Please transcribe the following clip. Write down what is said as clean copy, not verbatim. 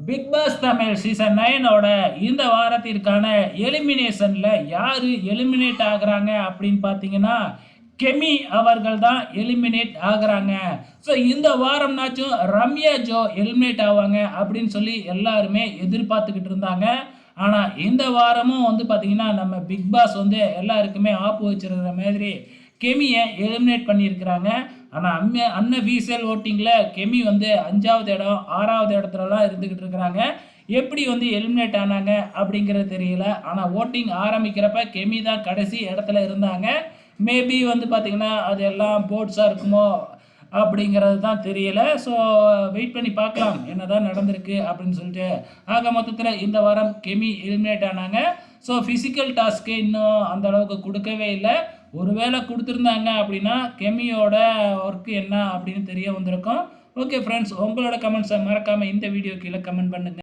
Big pass Tamil season 9ஓட இந்த வாரத்திற்கான எலிமினேஷனில் யார் eliminate ஆகுறாங்க அப்படின்னு பார்த்தீங்கன்னா கெமி அவர்கள் தான் எலிமினேட் ஆகுறாங்க. ஸோ இந்த வாரம்னாச்சும் ரம்யா ஜோ எலிமினேட் ஆவாங்க அப்படின்னு சொல்லி எல்லாருமே எதிர்பார்த்துக்கிட்டு இருந்தாங்க. ஆனால் இந்த வாரமும் வந்து பார்த்தீங்கன்னா நம்ம பிக் பாஸ் வந்து எல்லாருக்குமே ஆப்பு வச்சிருக்கிற மாதிரி கெமியை எலிமினேட் பண்ணியிருக்கிறாங்க. ஆனால் அன்அஃபீஷியல் ஓட்டிங்கில் கெமி வந்து 5வது இடம் 6வது இடத்துலலாம் இருந்துக்கிட்டு இருக்கிறாங்க. எப்படி வந்து எலிமினேட் ஆனாங்க அப்படிங்கிறது தெரியல. ஆனால் ஓட்டிங் ஆரம்பிக்கிறப்ப கெமி தான் கடைசி இடத்துல இருந்தாங்க. மேபி வந்து பார்த்திங்கன்னா அது எல்லாம் போர்ட்ஸாக இருக்குமோ அப்படிங்கிறது தான் தெரியல. ஸோ வெயிட் பண்ணி பார்க்கலாம் என்ன தான் நடந்திருக்கு அப்படின்னு சொல்லிட்டு. ஆக மொத்தத்தில் இந்த வாரம் கெமி எலிமினேட் ஆனாங்க. ஸோ ஃபிசிக்கல் டாஸ்க்கு இன்னும் அந்த அளவுக்கு கொடுக்கவே இல்லை. ஒருவேளை கொடுத்துருந்தாங்க அப்படின்னா கெமியோட ஒர்க்கு என்ன அப்படின்னு தெரிய வந்திருக்கும். ஓகே ஃப்ரெண்ட்ஸ், உங்களோட கமெண்ட்ஸை மறக்காமல் இந்த வீடியோ கீழே கமெண்ட் பண்ணுங்கள்.